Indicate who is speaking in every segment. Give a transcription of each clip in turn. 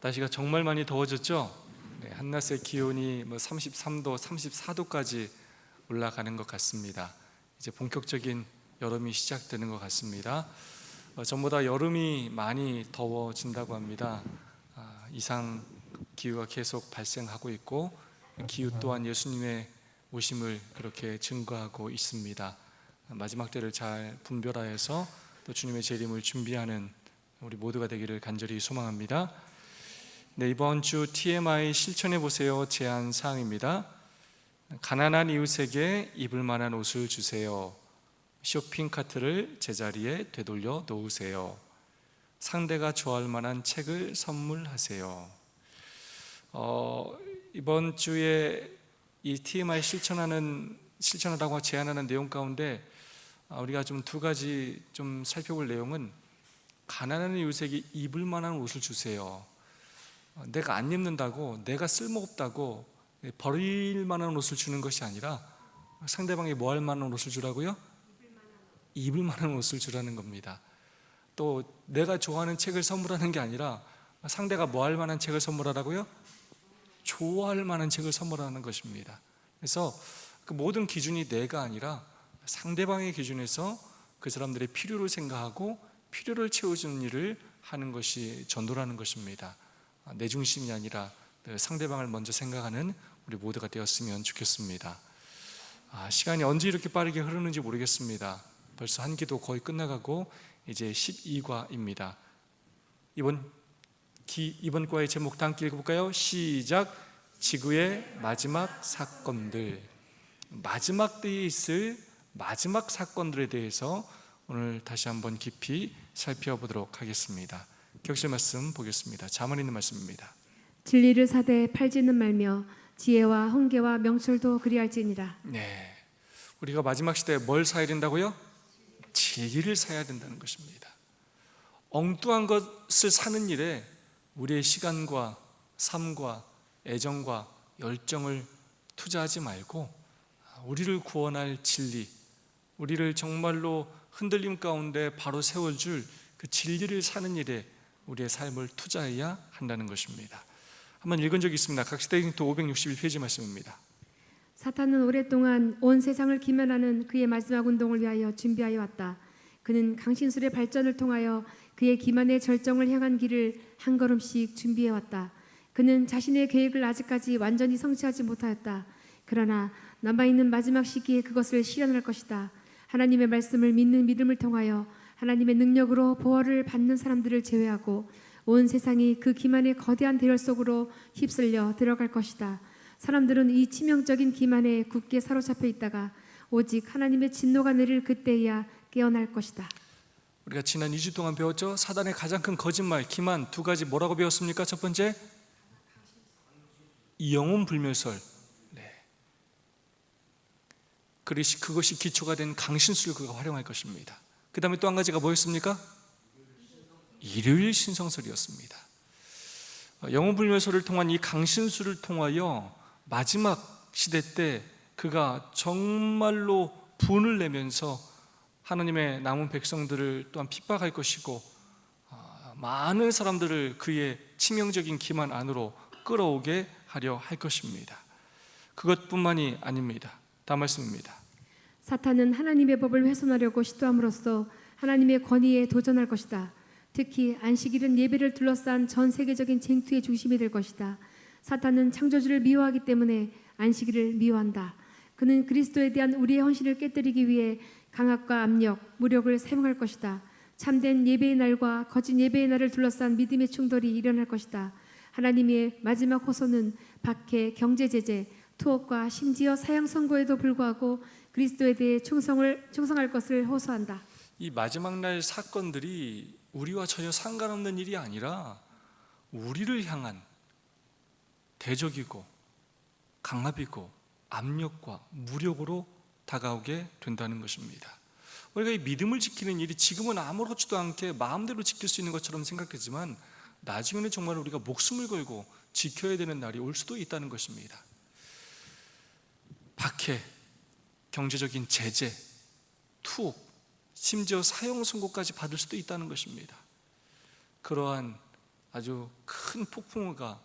Speaker 1: 날씨가 정말 많이 더워졌죠? 네, 한낮의 기온이 33도, 34도까지 올라가는 것 같습니다. 이제 본격적인 여름이 시작되는 것 같습니다. 전보다 여름이 많이 더워진다고 합니다. 이상 기후가 계속 발생하고 있고 기후 또한 예수님의 오심을 그렇게 증거하고 있습니다. 마지막 때를 잘 분별하여서 또 주님의 재림을 준비하는 우리 모두가 되기를 간절히 소망합니다. 네, 이번 주 TMI 실천해 보세요 제안 사항입니다. 가난한 이웃에게 입을 만한 옷을 주세요. 쇼핑 카트를 제자리에 되돌려 놓으세요. 상대가 좋아할 만한 책을 선물하세요. 이번 주에 이 TMI 실천하라고 제안하는 내용 가운데 우리가 좀 두 가지 좀 살펴볼 내용은, 가난한 이웃에게 입을 만한 옷을 주세요. 내가 안 입는다고, 내가 쓸모없다고 버릴 만한 옷을 주는 것이 아니라 상대방이 뭐 할 만한 옷을 주라고요? 입을 만한 옷을 주라는 겁니다. 또 내가 좋아하는 책을 선물하는 게 아니라 상대가 뭐 할 만한 책을 선물하라고요? 좋아할 만한 책을 선물하는 것입니다. 그래서 그 모든 기준이 내가 아니라 상대방의 기준에서 그 사람들의 필요를 생각하고 필요를 채워주는 일을 하는 것이 전도라는 것입니다. 내 중심이 아니라 상대방을 먼저 생각하는 우리 모두가 되었으면 좋겠습니다. 시간이 언제 이렇게 빠르게 흐르는지 모르겠습니다. 벌써 한 기도 거의 끝나가고 이제 12과입니다. 이번 과의 제목 다 함께 읽어볼까요? 시작. 지구의 마지막 사건들. 마지막 때에 있을 마지막 사건들에 대해서 오늘 다시 한번 깊이 살펴보도록 하겠습니다. 격실 말씀 보겠습니다. 잠언 있는 말씀입니다.
Speaker 2: 진리를 사되 팔지는 말며 지혜와 훈계와 명철도 그리할지니라.
Speaker 1: 네, 우리가 마지막 시대에 뭘 사야 된다고요? 진리를 사야 된다는 것입니다. 엉뚱한 것을 사는 일에 우리의 시간과 삶과 애정과 열정을 투자하지 말고 우리를 구원할 진리, 우리를 정말로 흔들림 가운데 바로 세워줄 그 진리를 사는 일에 우리의 삶을 투자해야 한다는 것입니다. 한번 읽은 적이 있습니다. 각시대행도 561페이지 말씀입니다.
Speaker 2: 사탄은 오랫동안 온 세상을 기만하는 그의 마지막 운동을 위하여 준비하여 왔다. 그는 강신술의 발전을 통하여 그의 기만의 절정을 향한 길을 한 걸음씩 준비해 왔다. 그는 자신의 계획을 아직까지 완전히 성취하지 못하였다. 그러나 남아있는 마지막 시기에 그것을 실현할 것이다. 하나님의 말씀을 믿는 믿음을 통하여 하나님의 능력으로 보호를 받는 사람들을 제외하고 온 세상이 그 기만의 거대한 대열 속으로 휩쓸려 들어갈 것이다. 사람들은 이 치명적인 기만에 굳게 사로잡혀 있다가 오직 하나님의 진노가 내릴 그때야 깨어날 것이다.
Speaker 1: 우리가 지난 2주 동안 배웠죠? 사단의 가장 큰 거짓말, 기만 두 가지 뭐라고 배웠습니까? 첫 번째, 영혼불멸설. 그것이 기초가 된 강신술을 그가 활용할 것입니다. 그 다음에 또 한 가지가 뭐였습니까? 일요일 신성설이었습니다. 영혼불멸설을 통한 이 강신술을 통하여 마지막 시대 때 그가 정말로 분을 내면서 하나님의 남은 백성들을 또한 핍박할 것이고 많은 사람들을 그의 치명적인 기만 안으로 끌어오게 하려 할 것입니다. 그것뿐만이 아닙니다. 다음 말씀입니다.
Speaker 2: 사탄은 하나님의 법을 훼손하려고 시도함으로써 하나님의 권위에 도전할 것이다. 특히 안식일은 예배를 둘러싼 전 세계적인 쟁투의 중심이 될 것이다. 사탄은 창조주를 미워하기 때문에 안식일을 미워한다. 그는 그리스도에 대한 우리의 헌신을 깨뜨리기 위해 강압과 압력, 무력을 사용할 것이다. 참된 예배의 날과 거짓 예배의 날을 둘러싼 믿음의 충돌이 일어날 것이다. 하나님의 마지막 호소는 박해, 경제 제재, 투옥과 심지어 사형 선고에도 불구하고 그리스도에 대해 충성할 것을 호소한다.
Speaker 1: 이 마지막 날 사건들이 우리와 전혀 상관없는 일이 아니라 우리를 향한 대적이고 강압이고 압력과 무력으로 다가오게 된다는 것입니다. 우리가 이 믿음을 지키는 일이 지금은 아무렇지도 않게 마음대로 지킬 수 있는 것처럼 생각되지만 나중에는 정말 우리가 목숨을 걸고 지켜야 되는 날이 올 수도 있다는 것입니다. 박해, 경제적인 제재, 투옥, 심지어 사형 선고까지 받을 수도 있다는 것입니다. 그러한 아주 큰 폭풍우가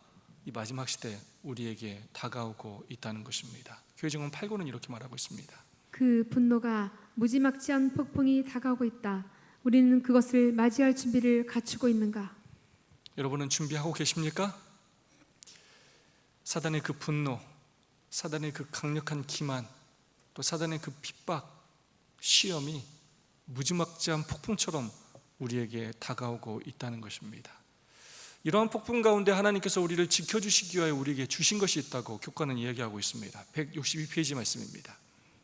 Speaker 1: 이 마지막 시대 우리에게 다가오고 있다는 것입니다. 교회정원 8권은 이렇게 말하고 있습니다.
Speaker 2: 그 분노가 무지막지한 폭풍이 다가오고 있다. 우리는 그것을 맞이할 준비를 갖추고 있는가?
Speaker 1: 여러분은 준비하고 계십니까? 사단의 그 분노, 사단의 그 강력한 기만, 또 사단의 그 핍박, 시험이 무지막지한 폭풍처럼 우리에게 다가오고 있다는 것입니다. 이러한 폭풍 가운데 하나님께서 우리를 지켜주시기 위하여 우리에게 주신 것이 있다고 교과는 이야기하고 있습니다. 162페이지 말씀입니다.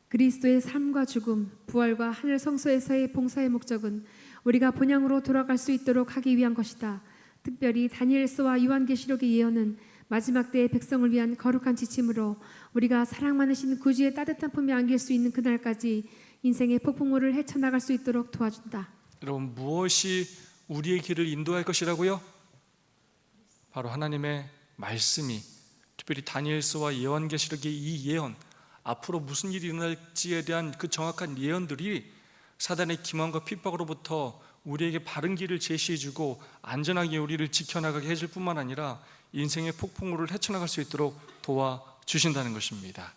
Speaker 2: 그리스도의 삶과 죽음, 부활과 하늘 성소에서의 봉사의 목적은 우리가 본향으로 돌아갈 수 있도록 하기 위한 것이다. 특별히 다니엘서와 요한계시록의 예언은 마지막 때의 백성을 위한 거룩한 지침으로 우리가 사랑 많으신 구주의 따뜻한 품에 안길 수 있는 그날까지 인생의 폭풍우를 헤쳐나갈 수 있도록 도와준다.
Speaker 1: 여러분, 무엇이 우리의 길을 인도할 것이라고요? 바로 하나님의 말씀이, 특별히 다니엘서와 요한계시록의 이 예언, 앞으로 무슨 일이 일어날지에 대한 그 정확한 예언들이 사단의 기만과 핍박으로부터 우리에게 바른 길을 제시해주고 안전하게 우리를 지켜나가게 해줄 뿐만 아니라 인생의 폭풍우를 헤쳐나갈 수 있도록 도와주신다는 것입니다.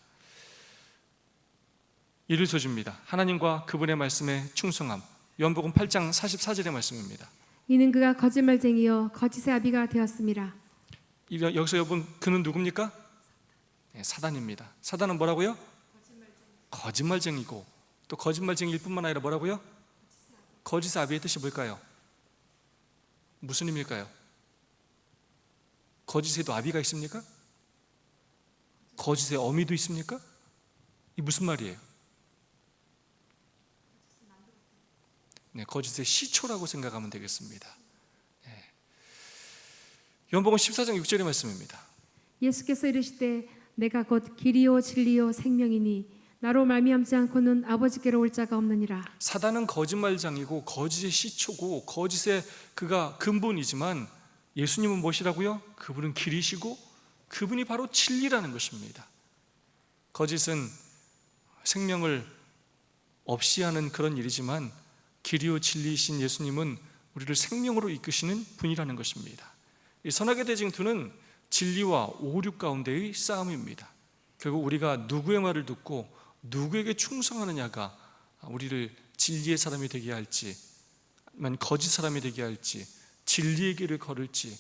Speaker 1: 이를 써줍니다. 하나님과 그분의 말씀에 충성함. 요한복음 8장 44절의 말씀입니다.
Speaker 2: 이는 그가 거짓말쟁이요 거짓의 아비가 되었습니다.
Speaker 1: 여기서 여러분, 그는 누굽니까? 네, 사단입니다. 사단은 뭐라고요? 거짓말쟁이고, 또 거짓말쟁이일 뿐만 아니라 뭐라고요? 거짓의 아비의 뜻이 뭘까요? 무슨 의미일까요? 거짓에도 아비가 있습니까? 거짓의 어미도 있습니까? 이 무슨 말이에요? 네, 거짓의 시초라고 생각하면 되겠습니다. 네. 요한복음 14장 6절의 말씀입니다.
Speaker 2: 예수께서 이르시되 내가 곧 길이요 진리요 생명이니 나로 말미암지 않고는 아버지께로 올 자가 없느니라.
Speaker 1: 사단은 거짓말장이고 거짓의 시초고 거짓의 그가 근본이지만 예수님은 무엇이라고요? 그분은 길이시고 그분이 바로 진리라는 것입니다. 거짓은 생명을 없이 하는 그런 일이지만 길이요 진리이신 예수님은 우리를 생명으로 이끄시는 분이라는 것입니다. 이 선악의 대쟁투는 진리와 오류 가운데의 싸움입니다. 결국 우리가 누구의 말을 듣고 누구에게 충성하느냐가 우리를 진리의 사람이 되게 할지, 아니면 거짓 사람이 되게 할지, 진리의 길을 걸을지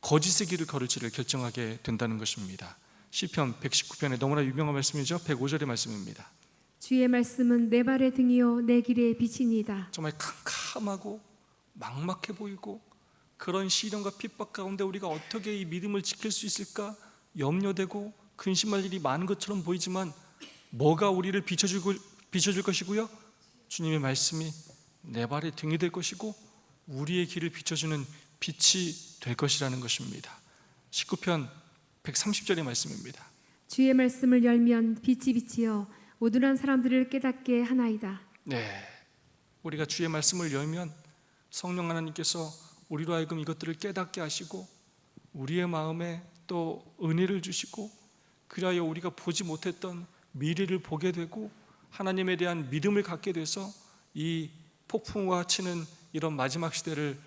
Speaker 1: 거짓의 길을 걸을지를 결정하게 된다는 것입니다. 시편 119편의 너무나 유명한 말씀이죠. 105절의 말씀입니다.
Speaker 2: 주의 말씀은 내 발의 등이요 내 길의 빛이니이다.
Speaker 1: 정말 캄캄하고 막막해 보이고 그런 시련과 핍박 가운데 우리가 어떻게 이 믿음을 지킬 수 있을까 염려되고 근심할 일이 많은 것처럼 보이지만 뭐가 우리를 비춰줄 것이고요? 주님의 말씀이 내 발의 등이 될 것이고 우리의 길을 비춰주는 빛이 될 것이라는 것입니다. 19편 130절의 말씀입니다.
Speaker 2: 주의 말씀을 열면 빛이 빛이여 우둔한 사람들을 깨닫게 하나이다.
Speaker 1: 네, 우리가 주의 말씀을 열면 성령 하나님께서 우리로 하여금 이것들을 깨닫게 하시고 우리의 마음에 또 은혜를 주시고 그리하여 우리가 보지 못했던 미래를 보게 되고 하나님에 대한 믿음을 갖게 돼서 이 폭풍과 치는 이런 마지막 시대를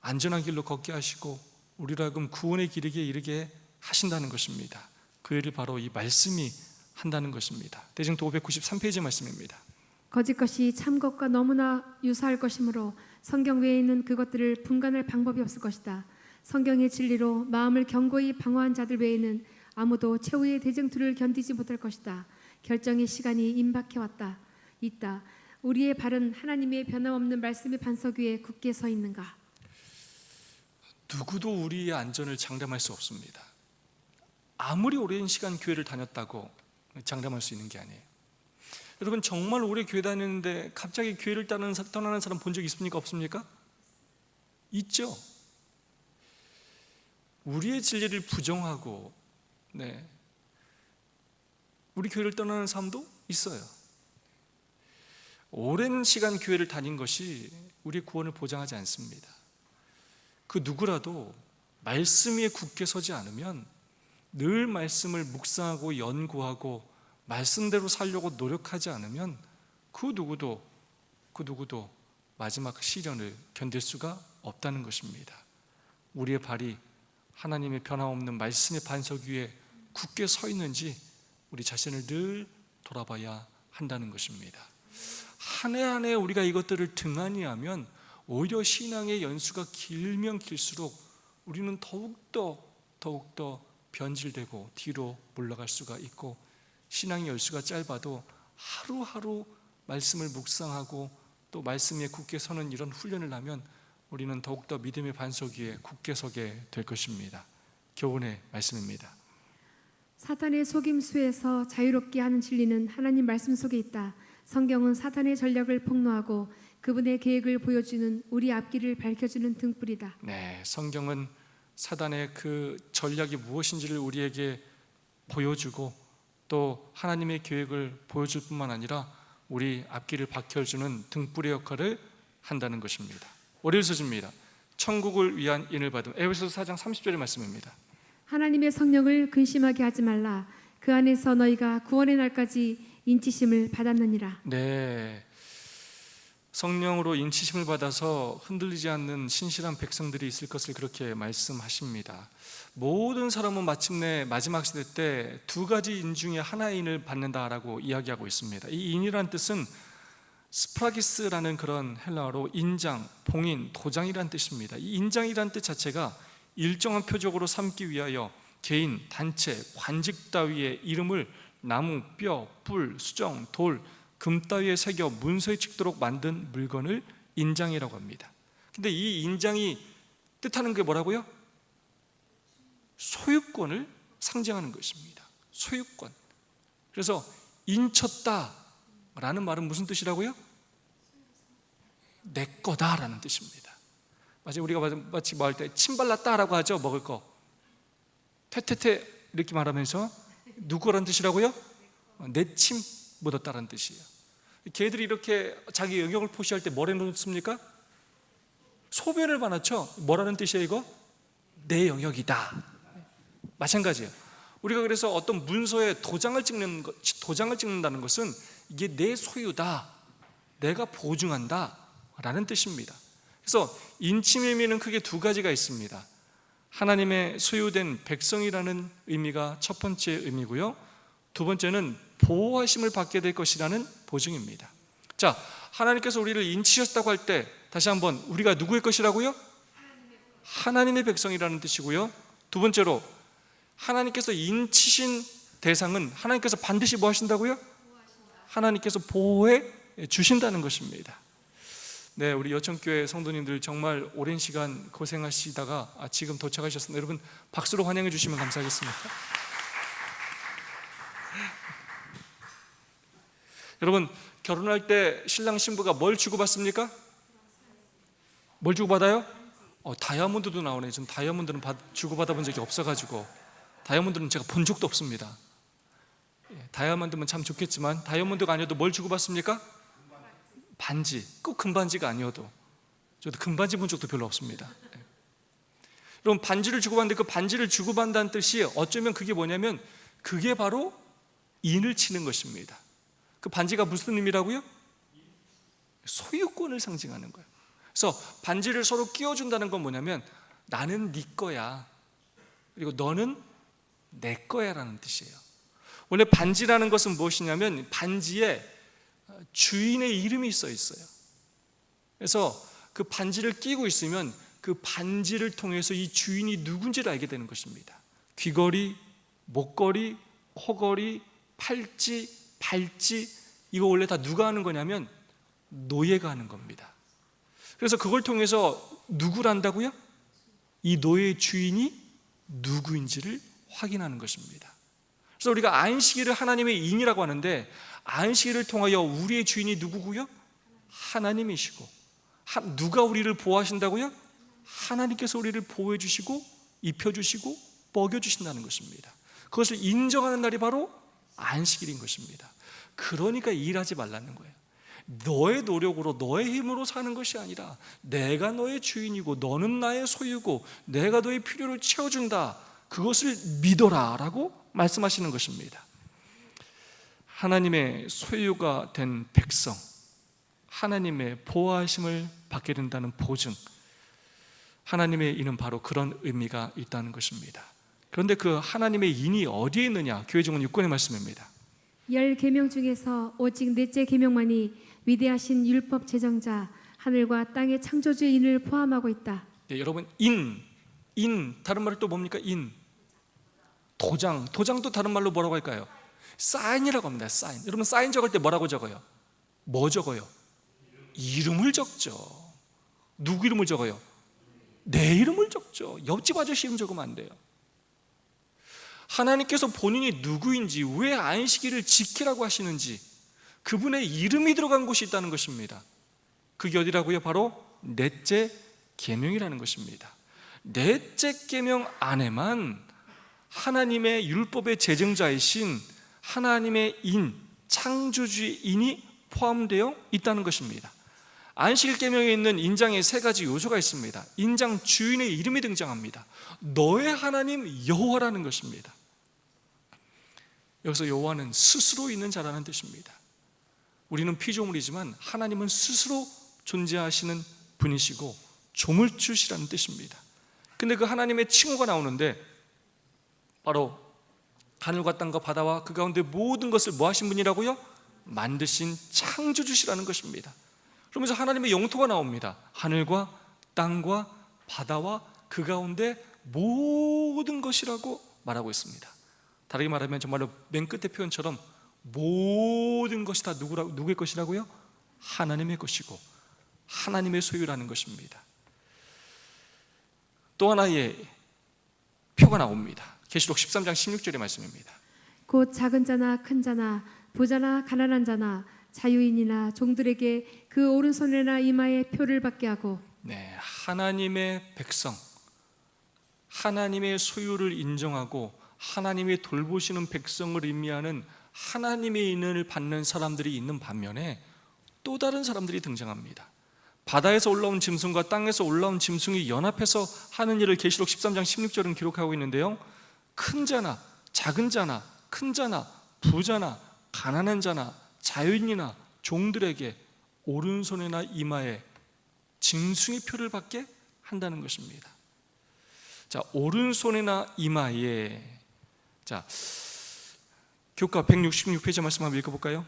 Speaker 1: 안전한 길로 걷게 하시고 우리로 하여금 구원의 길에 이르게 하신다는 것입니다. 그 일을 바로 이 말씀이 한다는 것입니다. 대증도 593페이지 말씀입니다.
Speaker 2: 거짓 것이 참 것과 너무나 유사할 것이므로 성경 외에는 그것들을 분간할 방법이 없을 것이다. 성경의 진리로 마음을 견고히 방어한 자들 외에는 아무도 최후의 대쟁투를 견디지 못할 것이다. 결정의 시간이 임박해 왔다. 있다. 우리의 발은 하나님의 변함없는 말씀의 반석 위에 굳게 서 있는가?
Speaker 1: 누구도 우리의 안전을 장담할 수 없습니다. 아무리 오랜 시간 교회를 다녔다고 장담할 수 있는 게 아니에요. 여러분, 정말 오래 교회 다니는데 갑자기 교회를 떠나는 사람 본 적 있습니까? 없습니까? 있죠. 우리의 진리를 부정하고 우리 교회를 떠나는 사람도 있어요. 오랜 시간 교회를 다닌 것이 우리의 구원을 보장하지 않습니다. 그 누구라도 말씀 위에 굳게 서지 않으면, 늘 말씀을 묵상하고 연구하고 말씀대로 살려고 노력하지 않으면 그 누구도 마지막 시련을 견딜 수가 없다는 것입니다. 우리의 발이 하나님의 변함없는 말씀의 반석 위에 굳게 서 있는지 우리 자신을 늘 돌아봐야 한다는 것입니다. 한 해 한 해 우리가 이것들을 등한히 하면 오히려 신앙의 연수가 길면 길수록 우리는 더욱더 변질되고 뒤로 물러갈 수가 있고, 신앙의 연수가 짧아도 하루하루 말씀을 묵상하고 또 말씀 위에 굳게 서는 이런 훈련을 하면 우리는 더욱더 믿음의 반석 위에 굳게 서게 될 것입니다. 교훈의 말씀입니다.
Speaker 2: 사탄의 속임수에서 자유롭게 하는 진리는 하나님 말씀 속에 있다. 성경은 사탄의 전략을 폭로하고 그분의 계획을 보여주는 우리 앞길을 밝혀주는 등불이다.
Speaker 1: 네, 성경은 사단의 그 전략이 무엇인지를 우리에게 보여주고 또 하나님의 계획을 보여줄 뿐만 아니라 우리 앞길을 밝혀주는 등불의 역할을 한다는 것입니다. 월요일 서주입니다. 천국을 위한 인을 받음. 에베소서 4장 30절의 말씀입니다.
Speaker 2: 하나님의 성령을 근심하게 하지 말라. 그 안에서 너희가 구원의 날까지 인치심을 받았느니라.
Speaker 1: 네, 성령으로 인치심을 받아서 흔들리지 않는 신실한 백성들이 있을 것을 그렇게 말씀하십니다. 모든 사람은 마침내 마지막 시대 때 두 가지 인 중에 하나의 인을 받는다라고 이야기하고 있습니다. 이 인이란 뜻은 스프라기스라는 그런 헬라어로 인장, 봉인, 도장이란 뜻입니다. 이 인장이란 뜻 자체가 일정한 표적으로 삼기 위하여 개인, 단체, 관직 따위의 이름을 나무, 뼈, 뿔, 수정, 돌, 금 따위에 새겨 문서에 찍도록 만든 물건을 인장이라고 합니다. 근데 이 인장이 뜻하는 게 뭐라고요? 소유권을 상징하는 것입니다. 소유권. 그래서 인쳤다 라는 말은 무슨 뜻이라고요? 내 거다라는 뜻입니다. 마치 우리가 마치 뭐 할 때 침 발랐다라고 하죠. 먹을 거 퇴퇴퇴 이렇게 말하면서 누구라는 뜻이라고요? 내 침 묻었다라는 뜻이에요. 개들이 이렇게 자기 영역을 표시할 때 뭐라고 놓습니까? 소변을 받았죠. 뭐라는 뜻이에요 이거? 내 영역이다. 마찬가지예요. 우리가 그래서 어떤 문서에 도장을 찍는다는 것은 이게 내 소유다, 내가 보증한다 라는 뜻입니다. 그래서 인침의 의미는 크게 두 가지가 있습니다. 하나님의 소유된 백성이라는 의미가 첫 번째 의미고요, 두 번째는 보호하심을 받게 될 것이라는 보증입니다. 자, 하나님께서 우리를 인치셨다고 할 때 다시 한번 우리가 누구의 것이라고요? 하나님의 백성이라는 뜻이고요, 두 번째로 하나님께서 인치신 대상은 하나님께서 반드시 뭐 하신다고요? 하나님께서 보호해 주신다는 것입니다. 네, 우리 여천교회 성도님들 정말 오랜 시간 고생하시다가 지금 도착하셨습니다. 여러분 박수로 환영해 주시면 감사하겠습니다. 여러분 결혼할 때 신랑 신부가 뭘 주고받습니까? 뭘 주고받아요? 다이아몬드도 나오네. 전 다이아몬드는 주고받아 본 적이 없어가지고 다이아몬드는 제가 본 적도 없습니다. 다이아몬드면 참 좋겠지만 다이아몬드가 아니어도 뭘 주고받습니까? 반지, 꼭 금반지가 아니어도. 저도 금반지 본 적도 별로 없습니다. 여러분 반지를 주고받는데 그 반지를 주고받는다는 뜻이 어쩌면 그게 뭐냐면 그게 바로 인을 치는 것입니다. 그 반지가 무슨 의미라고요? 소유권을 상징하는 거예요. 그래서 반지를 서로 끼워준다는 건 뭐냐면 나는 네 거야, 그리고 너는 내 거야 라는 뜻이에요. 원래 반지라는 것은 무엇이냐면 반지에 주인의 이름이 써 있어요. 그래서 그 반지를 끼고 있으면 그 반지를 통해서 이 주인이 누군지를 알게 되는 것입니다. 귀걸이, 목걸이, 코걸이, 팔찌, 발찌, 이거 원래 다 누가 하는 거냐면 노예가 하는 겁니다. 그래서 그걸 통해서 누구를 안다고요? 이 노예의 주인이 누구인지를 확인하는 것입니다. 그래서 우리가 안식일을 하나님의 인이라고 하는데 안식일을 통하여 우리의 주인이 누구고요? 하나님이시고, 누가 우리를 보호하신다고요? 하나님께서 우리를 보호해 주시고 입혀주시고 먹여주신다는 것입니다. 그것을 인정하는 날이 바로 안식일인 것입니다. 그러니까 일하지 말라는 거예요. 너의 노력으로 너의 힘으로 사는 것이 아니라 내가 너의 주인이고 너는 나의 소유고 내가 너의 필요를 채워준다, 그것을 믿어라 라고 말씀하시는 것입니다. 하나님의 소유가 된 백성, 하나님의 보호하심을 받게 된다는 보증, 하나님의 인은 바로 그런 의미가 있다는 것입니다. 그런데 그 하나님의 인이 어디에 있느냐? 교회 증언 6권의 말씀입니다.
Speaker 2: 10계명 중에서 오직 넷째 계명만이 위대하신 율법 제정자 하늘과 땅의 창조주의 인을 포함하고 있다.
Speaker 1: 네, 여러분, 인 다른 말로 또 뭡니까? 인, 도장도 다른 말로 뭐라고 할까요? 사인이라고 합니다. 사인. 여러분, 사인 적을 때 뭐라고 적어요? 뭐 적어요? 이름을 적죠. 누구 이름을 적어요? 내 이름을 적죠. 옆집 아저씨 이름 적으면 안 돼요. 하나님께서 본인이 누구인지, 왜 안식일을 지키라고 하시는지 그분의 이름이 들어간 곳이 있다는 것입니다. 그게 어디라고요? 바로 넷째 계명이라는 것입니다. 넷째 계명 안에만 하나님의 율법의 제정자이신 하나님의 인, 창조주의 인이 포함되어 있다는 것입니다. 안식일 계명에 있는 인장에 세 가지 요소가 있습니다. 인장 주인의 이름이 등장합니다. 너의 하나님 여호와라는 것입니다. 여기서 여호와는 스스로 있는 자라는 뜻입니다. 우리는 피조물이지만 하나님은 스스로 존재하시는 분이시고 조물주시라는 뜻입니다. 근데 그 하나님의 칭호가 나오는데 바로 하늘과 땅과 바다와 그 가운데 모든 것을 뭐 하신 분이라고요? 만드신 창조주시라는 것입니다. 그러면서 하나님의 영토가 나옵니다. 하늘과 땅과 바다와 그 가운데 모든 것이라고 말하고 있습니다. 다르게 말하면 정말로 맨 끝의 표현처럼 모든 것이 다 누구의 것이라고요? 하나님의 것이고 하나님의 소유라는 것입니다. 또 하나의 표가 나옵니다. 계시록 13장 16절의 말씀입니다.
Speaker 2: 곧 작은 자나 큰 자나 부자나 가난한 자나 자유인이나 종들에게 그 오른손이나 이마에 표를 받게 하고,
Speaker 1: 네, 하나님의 백성, 하나님의 소유를 인정하고 하나님의 돌보시는 백성을 의미하는 하나님의 인을 받는 사람들이 있는 반면에 또 다른 사람들이 등장합니다. 바다에서 올라온 짐승과 땅에서 올라온 짐승이 연합해서 하는 일을 계시록 13장 16절은 기록하고 있는데요, 큰 자나 작은 자나 큰 자나 부자나 가난한 자나 자유인이나 종들에게 오른손이나 이마에 짐승의 표를 받게 한다는 것입니다. 자, 오른손이나 이마에, 자, 교과 166페이지 말씀 한번 읽어볼까요?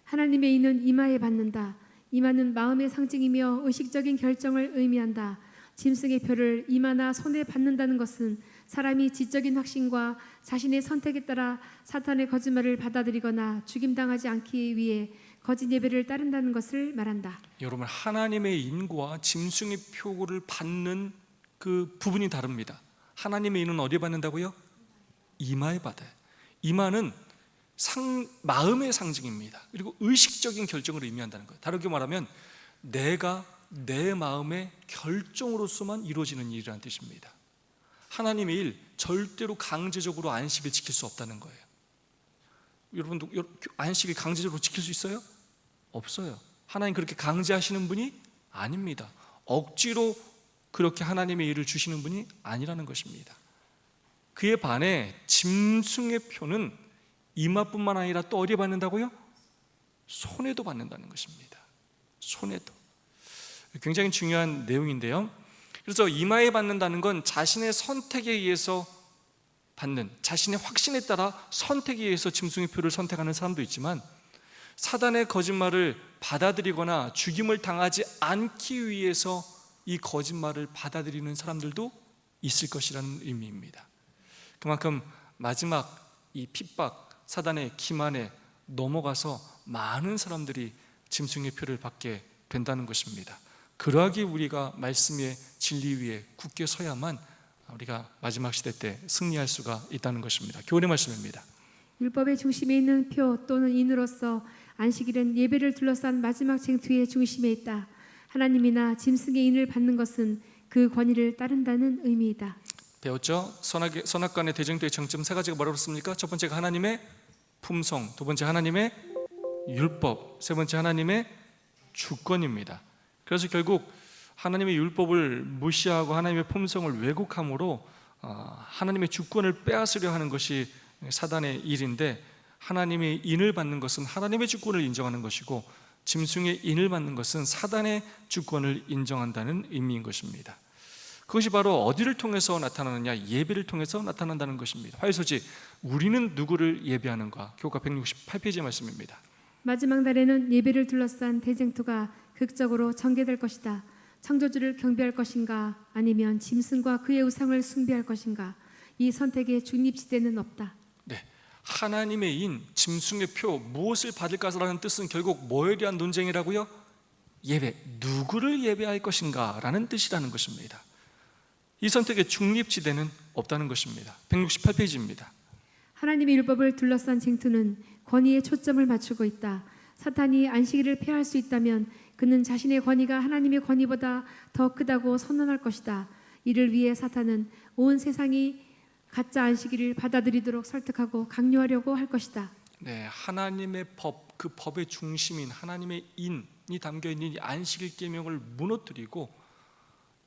Speaker 2: 하나님의 인은 이마에 받는다. 이마는 마음의 상징이며 의식적인 결정을 의미한다. 짐승의 표를 이마나 손에 받는다는 것은 사람이 지적인 확신과 자신의 선택에 따라 사탄의 거짓말을 받아들이거나 죽임당하지 않기 위해 거짓 예배를 따른다는 것을 말한다.
Speaker 1: 여러분, 하나님의 인과 짐승의 표를 받는 그 부분이 다릅니다. 하나님의 인은 어디에 받는다고요? 이마에 받아요. 이마는 마음의 상징입니다. 그리고 의식적인 결정을 의미한다는 거예요. 다르게 말하면 내가 내 마음의 결정으로서만 이루어지는 일이라는 뜻입니다. 하나님의 일, 절대로 강제적으로 안식을 지킬 수 없다는 거예요. 여러분도 안식을 강제적으로 지킬 수 있어요? 없어요. 하나님 그렇게 강제하시는 분이 아닙니다. 억지로 그렇게 하나님의 일을 주시는 분이 아니라는 것입니다. 그에 반해 짐승의 표는 이마뿐만 아니라 또 어디에 받는다고요? 손에도 받는다는 것입니다. 손에도. 굉장히 중요한 내용인데요, 그래서 이마에 받는다는 건 자신의 선택에 의해서 받는, 자신의 확신에 따라 선택에 의해서 짐승의 표를 선택하는 사람도 있지만, 사단의 거짓말을 받아들이거나 죽임을 당하지 않기 위해서 이 거짓말을 받아들이는 사람들도 있을 것이라는 의미입니다. 그만큼 마지막 이 핍박, 사단의 기만에 넘어가서 많은 사람들이 짐승의 표를 받게 된다는 것입니다. 그러하기 우리가 말씀의 진리 위에 굳게 서야만 우리가 마지막 시대 때 승리할 수가 있다는 것입니다. 교훈의 말씀입니다.
Speaker 2: 율법의 중심에 있는 표 또는 인으로서 안식일은 예배를 둘러싼 마지막 쟁투의 중심에 있다. 하나님이나 짐승의 인을 받는 것은 그 권위를 따른다는 의미이다.
Speaker 1: 배웠죠? 선악간의 대쟁투의 정점 세 가지가 뭐라고 그랬습니까? 첫 번째가 하나님의 품성, 두 번째 하나님의 율법, 세 번째 하나님의 주권입니다. 그래서 결국 하나님의 율법을 무시하고 하나님의 품성을 왜곡함으로 하나님의 주권을 빼앗으려 하는 것이 사단의 일인데, 하나님의 인을 받는 것은 하나님의 주권을 인정하는 것이고 짐승의 인을 받는 것은 사단의 주권을 인정한다는 의미인 것입니다. 그것이 바로 어디를 통해서 나타나느냐? 예배를 통해서 나타난다는 것입니다. 화요소지 우리는 누구를 예배하는가? 교과 168페이지의 말씀입니다.
Speaker 2: 마지막 날에는 예배를 둘러싼 대쟁투가 극적으로 전개될 것이다. 창조주를 경배할 것인가 아니면 짐승과 그의 우상을 숭배할 것인가? 이 선택에 중립지대는 없다.
Speaker 1: 네, 하나님의 인, 짐승의 표, 무엇을 받을까라는 뜻은 결국 뭐에 대한 논쟁이라고요? 예배, 누구를 예배할 것인가 라는 뜻이라는 것입니다. 이 선택에 중립지대는 없다는 것입니다. 168페이지입니다.
Speaker 2: 하나님의 율법을 둘러싼 쟁투는 권위에 초점을 맞추고 있다. 사탄이 안식일을 폐할 수 있다면 그는 자신의 권위가 하나님의 권위보다 더 크다고 선언할 것이다. 이를 위해 사탄은 온 세상이 가짜 안식일을 받아들이도록 설득하고 강요하려고 할 것이다.
Speaker 1: 네, 하나님의 법, 그 법의 중심인 하나님의 인이 담겨있는 이 안식일 계명을 무너뜨리고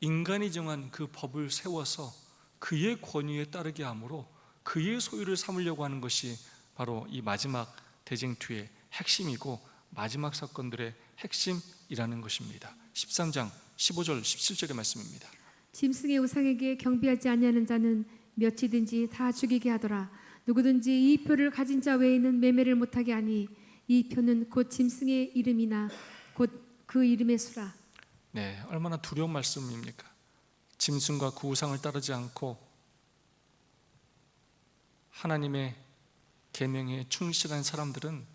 Speaker 1: 인간이 정한 그 법을 세워서 그의 권위에 따르게 함으로 그의 소유를 삼으려고 하는 것이 바로 이 마지막 대쟁투의 핵심이고 마지막 사건들의 핵심이라는 것입니다. 13장 15절 17절의 말씀입니다.
Speaker 2: 짐승의 우상에게 경배하지 아니하는 자는 몇이든지 다 죽이게 하더라. 누구든지 이 표를 가진 자 외에는 매매를 못하게 하니 이 표는 곧 짐승의 이름이나 곧 그 이름의 수라.
Speaker 1: 네, 얼마나 두려운 말씀입니까? 짐승과 그 우상을 따르지 않고 하나님의 계명에 충실한 사람들은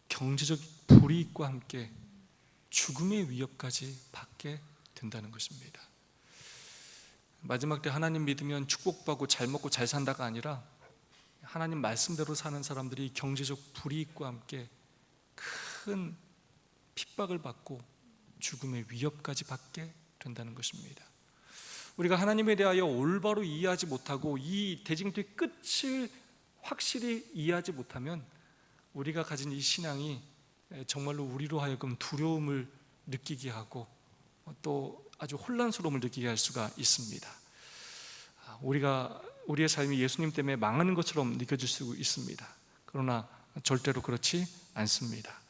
Speaker 1: 경제적 불이익과 함께 죽음의 위협까지 받게 된다는 것입니다. 마지막 때 하나님 믿으면 축복받고 잘 먹고 잘 산다가 아니라 하나님 말씀대로 사는 사람들이 경제적 불이익과 함께 큰 핍박을 받고 죽음의 위협까지 받게 된다는 것입니다. 우리가 하나님에 대하여 올바로 이해하지 못하고 이 대쟁투의 끝을 확실히 이해하지 못하면 우리가 가진 이 신앙이 정말로 우리로 하여금 두려움을 느끼게 하고 또 아주 혼란스러움을 느끼게 할 수가 있습니다. 우리의 삶이 예수님 때문에 망하는 것처럼 느껴질 수 있습니다. 그러나 절대로 그렇지 않습니다.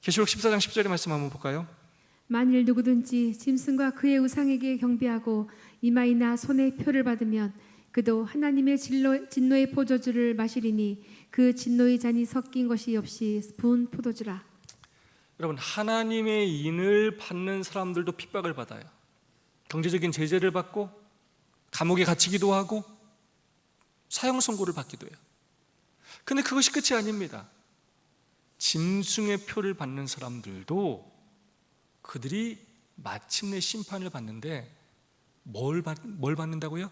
Speaker 1: 계시록 14장 10절의 말씀 한번 볼까요?
Speaker 2: 만일 누구든지 짐승과 그의 우상에게 경배하고 이마이나 손에 표를 받으면 그도 하나님의 진노의 포도주를 마시리니 그 진노의 잔이 섞인 것이 없이 부은 포도주라.
Speaker 1: 여러분, 하나님의 인을 받는 사람들도 핍박을 받아요. 경제적인 제재를 받고 감옥에 갇히기도 하고 사형 선고를 받기도 해요. 근데 그것이 끝이 아닙니다. 짐승의 표를 받는 사람들도 그들이 마침내 심판을 받는데 뭘 받는다고요?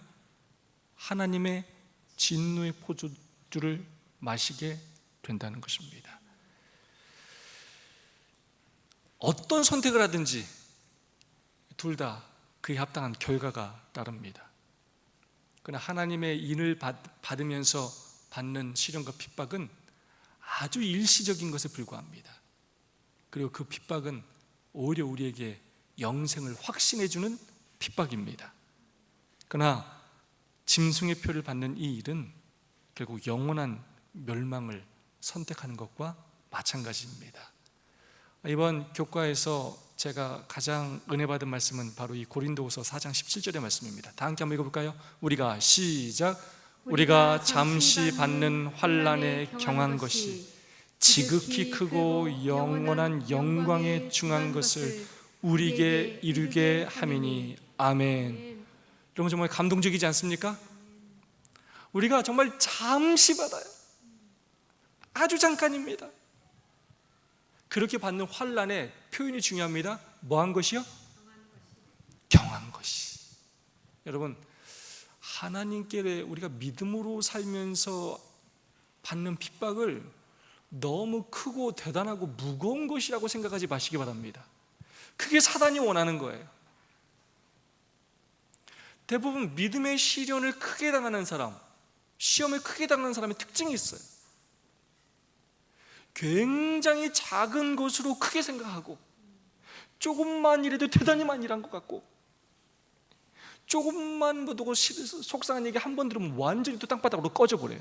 Speaker 1: 하나님의 진노의 포도주를 마시게 된다는 것입니다. 어떤 선택을 하든지 둘 다 그에 합당한 결과가 따릅니다. 그러나 하나님의 인을 받으면서 받는 시련과 핍박은 아주 일시적인 것에 불과합니다. 그리고 그 핍박은 오히려 우리에게 영생을 확신해 주는 핍박입니다. 그러나 짐승의 표를 받는 이 일은 결국 영원한 멸망을 선택하는 것과 마찬가지입니다. 이번 교과에서 제가 가장 은혜 받은 말씀은 바로 이 고린도후서 4장 17절의 말씀입니다. 다 함께 한번 읽어볼까요? 우리가 시작. 우리가 잠시 받는 환난에 경한 것이 지극히 크고 영원한 영광에 중한 것을 우리에게 이루게 함이니 아멘. 여러분, 정말 감동적이지 않습니까? 우리가 정말 잠시 받아요. 아주 잠깐입니다. 그렇게 받는 환난의 표현이 중요합니다. 뭐한 것이요? 경한 것이. 여러분, 하나님께 우리가 믿음으로 살면서 받는 핍박을 너무 크고 대단하고 무거운 것이라고 생각하지 마시기 바랍니다. 그게 사단이 원하는 거예요. 대부분 믿음의 시련을 크게 당하는 사람, 시험을 크게 당하는 사람의 특징이 있어요. 굉장히 작은 것으로 크게 생각하고 조금만 일해도 대단히만 일한 것 같고 조금만 뭐 속상한 얘기 한 번 들으면 완전히 또 땅바닥으로 꺼져버려요.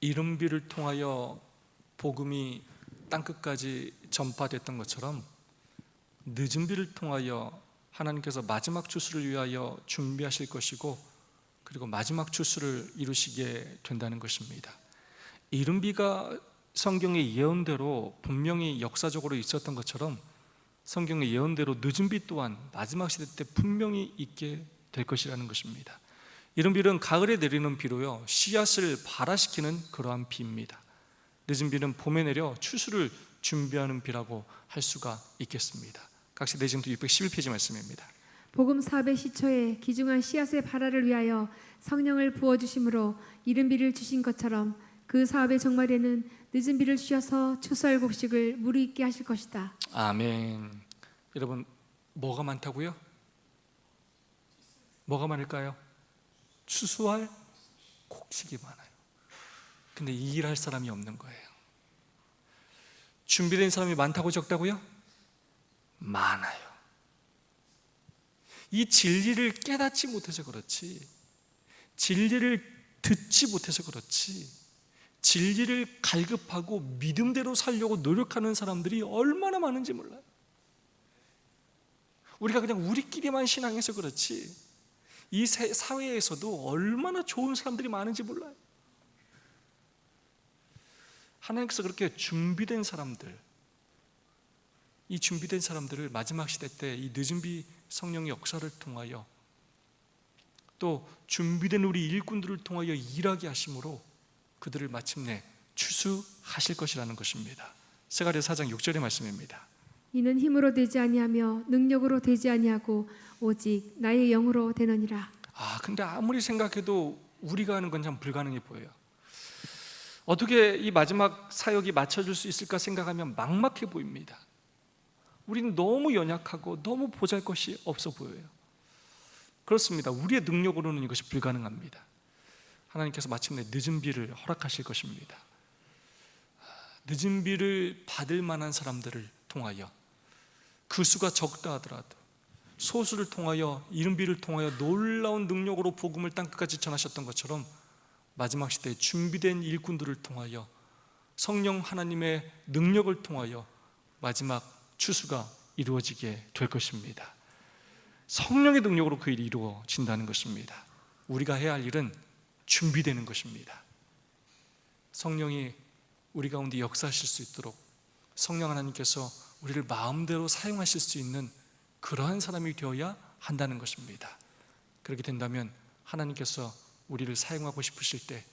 Speaker 1: 이른비를 통하여 복음이 땅끝까지 전파됐던 것처럼 늦은 비를 통하여 하나님께서 마지막 추수를 위하여 준비하실 것이고 그리고 마지막 추수를 이루시게 된다는 것입니다. 이른비가 성경의 예언대로 분명히 역사적으로 있었던 것처럼 성경의 예언대로 늦은 비 또한 마지막 시대 때 분명히 있게 될 것이라는 것입니다. 이른 비는 가을에 내리는 비로요, 씨앗을 발화시키는 그러한 비입니다. 늦은 비는 봄에 내려 추수를 준비하는 비라고 할 수가 있겠습니다. 각시 내지부터 611페이지 말씀입니다.
Speaker 2: 복음 사업의 시초에 귀중한 씨앗의 발화를 위하여 성령을 부어주심으로 이른 비를 주신 것처럼 그 사업의 종말에는 늦은 비를 주셔서 추수할 곡식을 무르익게 하실 것이다.
Speaker 1: 아멘. 여러분, 뭐가 많다고요? 뭐가 많을까요? 추수할 곡식이 많아요. 근데 일할 사람이 없는 거예요. 준비된 사람이 많다고 적다고요? 많아요. 이 진리를 깨닫지 못해서 그렇지, 진리를 듣지 못해서 그렇지, 진리를 갈급하고 믿음대로 살려고 노력하는 사람들이 얼마나 많은지 몰라요. 우리가 그냥 우리끼리만 신앙해서 그렇지 이 사회에서도 얼마나 좋은 사람들이 많은지 몰라요. 하나님께서 그렇게 준비된 사람들, 이 준비된 사람들을 마지막 시대 때 이 늦은 비 성령의 역사를 통하여 또 준비된 우리 일꾼들을 통하여 일하게 하심으로 그들을 마침내 추수하실 것이라는 것입니다. 스가랴 4장 6절의 말씀입니다.
Speaker 2: 이는 힘으로 되지 아니하며 능력으로 되지 아니하고 오직 나의 영으로 되느니라.
Speaker 1: 근데 아무리 생각해도 우리가 하는 건 참 불가능해 보여요. 어떻게 이 마지막 사역이 맞춰줄 수 있을까 생각하면 막막해 보입니다. 우리는 너무 연약하고 너무 보잘것이 없어 보여요. 그렇습니다. 우리의 능력으로는 이것이 불가능합니다. 하나님께서 마침내 늦은 비를 허락하실 것입니다. 늦은 비를 받을 만한 사람들을 통하여 그 수가 적다 하더라도 소수를 통하여 이른 비를 통하여 놀라운 능력으로 복음을 땅끝까지 전하셨던 것처럼 마지막 시대에 준비된 일꾼들을 통하여 성령 하나님의 능력을 통하여 마지막 추수가 이루어지게 될 것입니다. 성령의 능력으로 그 일이 이루어진다는 것입니다. 우리가 해야 할 일은 준비되는 것입니다. 성령이 우리 가운데 역사하실 수 있도록 성령 하나님께서 우리를 마음대로 사용하실 수 있는 그러한 사람이 되어야 한다는 것입니다. 그렇게 된다면 하나님께서 우리를 사용하고 싶으실 때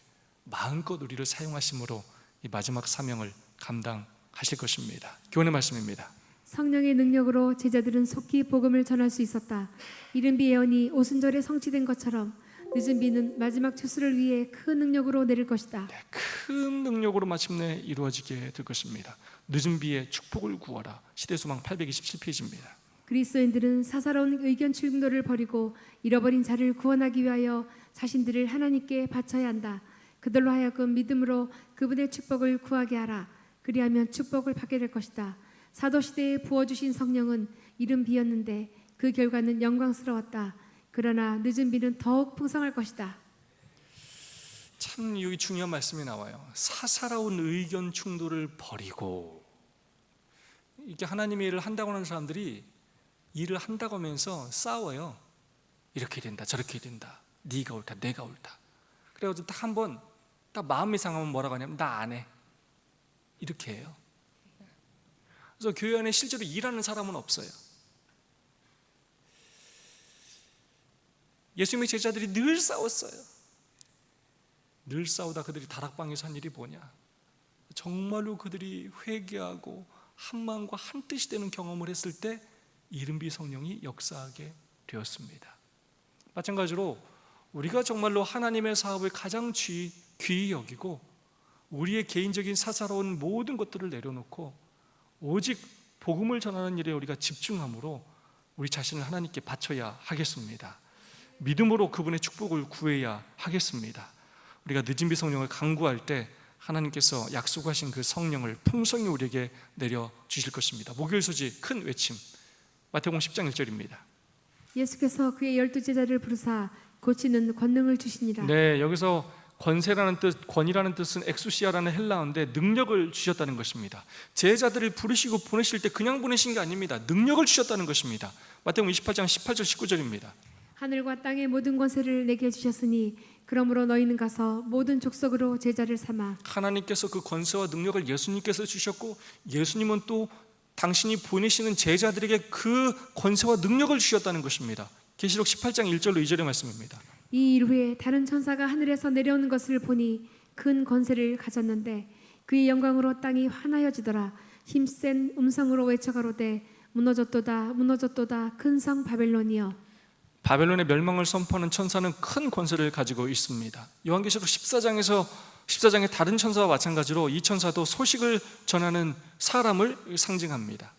Speaker 1: 마음껏 우리를 사용하심으로 이 마지막 사명을 감당하실 것입니다. 교훈의 말씀입니다.
Speaker 2: 성령의 능력으로 제자들은 속히 복음을 전할 수 있었다. 이른 비 예언이 오순절에 성취된 것처럼 늦은 비는 마지막 추수를 위해 큰 능력으로 내릴 것이다.
Speaker 1: 큰 능력으로 마침내 이루어지게 될 것입니다. 늦은 비에 축복을 구하라. 시대소망 827페이지입니다.
Speaker 2: 그리스도인들은 사사로운 의견 충돌을 버리고 잃어버린 자를 구원하기 위하여 자신들을 하나님께 바쳐야 한다. 그들로 하여금 믿음으로 그분의 축복을 구하게 하라. 그리하면 축복을 받게 될 것이다. 사도시대에 부어주신 성령은 이른 비였는데 그 결과는 영광스러웠다. 그러나 늦은 비는 더욱 풍성할 것이다.
Speaker 1: 참 여기 중요한 말씀이 나와요. 사사로운 의견 충돌을 버리고, 이렇게 하나님의 일을 한다고 하는 사람들이 일을 한다고 하면서 싸워요. 이렇게 된다 저렇게 된다, 네가 옳다 내가 옳다. 그래가지고 딱 한 번 딱 마음이 상하면 뭐라고 하냐면 나 안 해, 이렇게 해요. 그래서 교회 안에 실제로 일하는 사람은 없어요. 예수님의 제자들이 늘 싸웠어요. 늘 싸우다 그들이 다락방에서 한 일이 뭐냐, 정말로 그들이 회개하고 한 마음과 한 뜻이 되는 경험을 했을 때 이른비 성령이 역사하게 되었습니다. 마찬가지로 우리가 정말로 하나님의 사업을 가장 귀히 여기고 우리의 개인적인 사사로운 모든 것들을 내려놓고 오직 복음을 전하는 일에 우리가 집중함으로 우리 자신을 하나님께 바쳐야 하겠습니다. 믿음으로 그분의 축복을 구해야 하겠습니다. 우리가 늦은 비 성령을 간구할 때 하나님께서 약속하신 그 성령을 풍성히 우리에게 내려주실 것입니다. 목요일 소지 큰 외침, 마태복음 10장 1절입니다.
Speaker 2: 예수께서 그의 12 제자를 부르사 고치는 권능을 주시니라.
Speaker 1: 네, 여기서 권세라는 뜻, 권이라는 뜻은 엑수시아라는 헬라어인데 능력을 주셨다는 것입니다. 제자들을 부르시고 보내실 때 그냥 보내신 게 아닙니다. 능력을 주셨다는 것입니다. 마태복음 28장 18절 19절입니다.
Speaker 2: 하늘과 땅의 모든 권세를 내게 주셨으니 그러므로 너희는 가서 모든 족속으로 제자를 삼아.
Speaker 1: 하나님께서 그 권세와 능력을 예수님께서 주셨고, 예수님은 또 당신이 보내시는 제자들에게 그 권세와 능력을 주셨다는 것입니다. 계시록 18장 1절로 2절의 말씀입니다.
Speaker 2: 이 일 후에 다른 천사가 하늘에서 내려오는 것을 보니 큰 권세를 가졌는데 그의 영광으로 땅이 환하여지더라. 힘센 음성으로 외쳐가로되 무너졌도다 무너졌도다 큰 성 바벨론이여.
Speaker 1: 바벨론의 멸망을 선포하는 천사는 큰 권세를 가지고 있습니다. 요한계시록 14장의 다른 천사와 마찬가지로 이 천사도 소식을 전하는 사람을 상징합니다.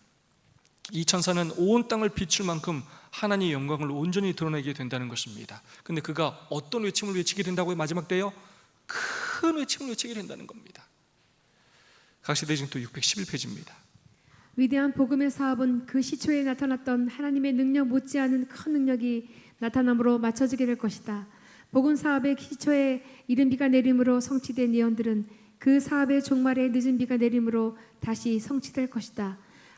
Speaker 1: 이 천사는 온 땅을 비출 만큼 하나님의 영광을 온전히 드러내게 된다는 것입니다. 근데 그가 어떤 외침을 외치게 된다고요? 마지막 때요? 큰 외침을 외치게 된다는 겁니다. 각시대징도 611페이지입니다.
Speaker 2: 위대한 복음의 사업은 그 시초에 나타났던 하나님의 능력 못지않은 큰 능력이 나타남으로 맞춰지게 될 것이다. 복음 사업의 시초에 이른 비가 내림으로 성취된 예언들은 그 사업의 종말에 늦은 비가 내림으로 다시 성취될 것이다.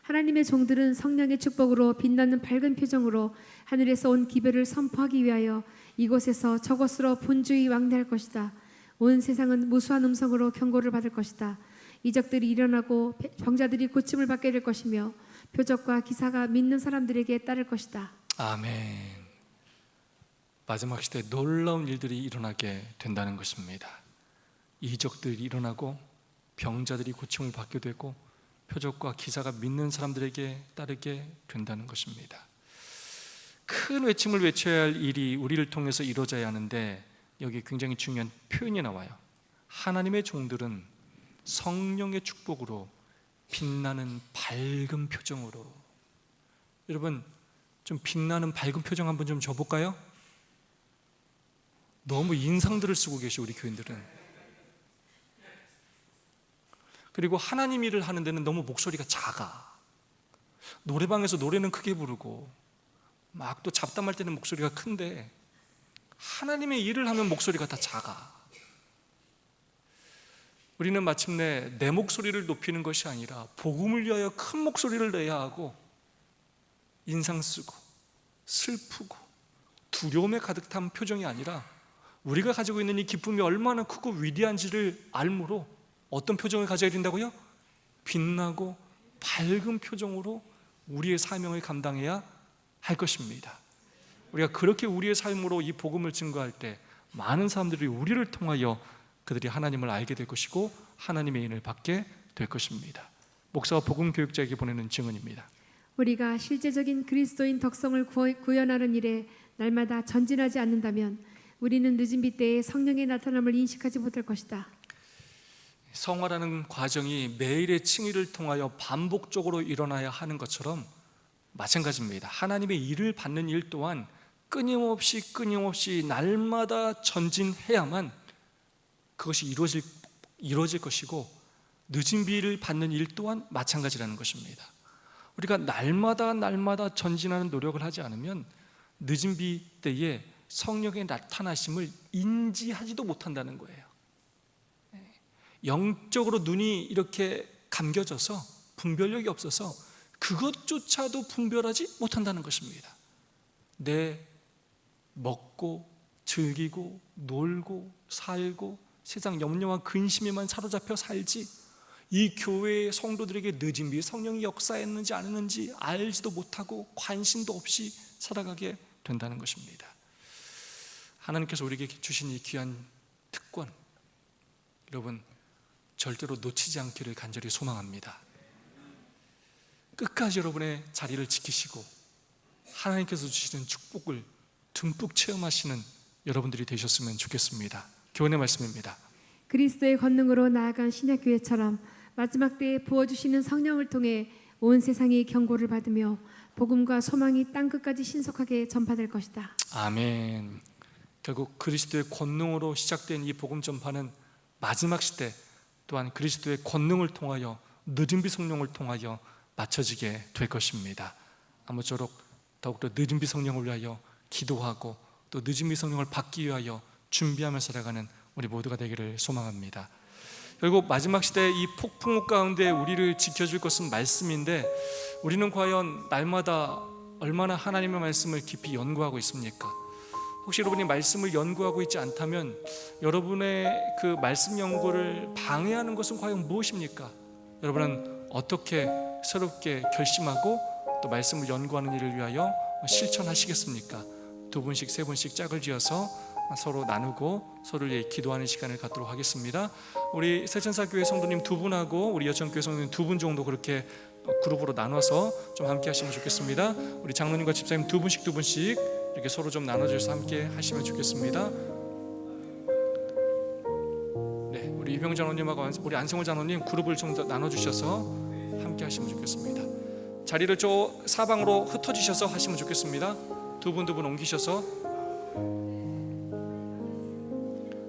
Speaker 2: 하나님의 종들은 성령의 축복으로 빛나는 밝은 표정으로 하늘에서 온 기별을 선포하기 위하여 이곳에서 저곳으로 분주히 왕래할 것이다. 온 세상은 무수한 음성으로 경고를 받을 것이다. 이적들이 일어나고 병자들이 고침을 받게 될 것이며 표적과 기사가 믿는 사람들에게 따를 것이다.
Speaker 1: 아멘. 마지막 시대에 놀라운 일들이 일어나게 된다는 것입니다. 이적들이 일어나고 병자들이 고침을 받게 되고 표적과 기사가 믿는 사람들에게 따르게 된다는 것입니다. 큰 외침을 외쳐야 할 일이 우리를 통해서 이루어져야 하는데 여기 굉장히 중요한 표현이 나와요. 하나님의 종들은 성령의 축복으로 빛나는 밝은 표정으로. 여러분, 좀 빛나는 밝은 표정 한번 좀 줘볼까요? 너무 인상들을 쓰고 계셔 우리 교인들은. 그리고 하나님 일을 하는 데는 너무 목소리가 작아. 노래방에서 노래는 크게 부르고 막 또 잡담할 때는 목소리가 큰데 하나님의 일을 하면 목소리가 다 작아. 우리는 마침내 내 목소리를 높이는 것이 아니라 복음을 위하여 큰 목소리를 내야 하고 인상 쓰고 슬프고 두려움에 가득 탄 표정이 아니라 우리가 가지고 있는 이 기쁨이 얼마나 크고 위대한지를 알므로 어떤 표정을 가져야 된다고요? 빛나고 밝은 표정으로 우리의 사명을 감당해야 할 것입니다. 우리가 그렇게 우리의 삶으로 이 복음을 증거할 때 많은 사람들이 우리를 통하여 그들이 하나님을 알게 될 것이고 하나님의 인을 받게 될 것입니다. 목사와 복음 교육자에게 보내는 증언입니다.
Speaker 2: 우리가 실제적인 그리스도인 덕성을 구현하는 일에 날마다 전진하지 않는다면 우리는 늦은 비 때에 성령의 나타남을 인식하지 못할 것이다.
Speaker 1: 성화라는 과정이 매일의 칭의를 통하여 반복적으로 일어나야 하는 것처럼 마찬가지입니다. 하나님의 일을 받는 일 또한 끊임없이 날마다 전진해야만 그것이 이루어질 것이고 늦은 비를 받는 일 또한 마찬가지라는 것입니다. 우리가 날마다 전진하는 노력을 하지 않으면 늦은 비 때에 성령의 나타나심을 인지하지도 못한다는 거예요. 영적으로 눈이 이렇게 감겨져서 분별력이 없어서 그것조차도 분별하지 못한다는 것입니다. 내 먹고 즐기고 놀고 살고 세상 염려와 근심에만 사로잡혀 살지 이 교회의 성도들에게 늦은 비 성령이 역사했는지 안 했는지 알지도 못하고 관심도 없이 살아가게 된다는 것입니다. 하나님께서 우리에게 주신 이 귀한 특권, 여러분 절대로 놓치지 않기를 간절히 소망합니다. 끝까지 여러분의 자리를 지키시고 하나님께서 주시는 축복을 듬뿍 체험하시는 여러분들이 되셨으면 좋겠습니다. 교훈의 말씀입니다.
Speaker 2: 그리스도의 권능으로 나아간 신약교회처럼 마지막 때에 부어주시는 성령을 통해 온 세상이 경고를 받으며 복음과 소망이 땅끝까지 신속하게 전파될 것이다.
Speaker 1: 아멘. 결국 그리스도의 권능으로 시작된 이 복음 전파는 마지막 시대 또한 그리스도의 권능을 통하여 늦은 비 성령을 통하여 맞춰지게 될 것입니다. 아무쪼록 더욱더 늦은 비 성령을 위하여 기도하고 또 늦은 비 성령을 받기 위하여 준비하며 살아가는 우리 모두가 되기를 소망합니다. 결국 마지막 시대 이 폭풍우 가운데 우리를 지켜줄 것은 말씀인데 우리는 과연 날마다 얼마나 하나님의 말씀을 깊이 연구하고 있습니까? 혹시 여러분이 말씀을 연구하고 있지 않다면 여러분의 그 말씀 연구를 방해하는 것은 과연 무엇입니까? 여러분은 어떻게 새롭게 결심하고 또 말씀을 연구하는 일을 위하여 실천하시겠습니까? 2분씩 3분씩 짝을 지어서 서로 나누고 서로를 위해 기도하는 시간을 갖도록 하겠습니다. 우리 세천사교회 성도님 2분하고 우리 여천교회 성도님 2분 정도 그렇게 그룹으로 나눠서 좀 함께 하시면 좋겠습니다. 우리 장로님과 집사님 2분씩 이렇게 서로 좀 나눠주셔서 함께 하시면 좋겠습니다. 네, 우리 이병 장로님하고 우리 안성호 장로님 그룹을 좀 나눠주셔서 함께 하시면 좋겠습니다. 자리를 저 사방으로 흩어지셔서 하시면 좋겠습니다. 두 분 옮기셔서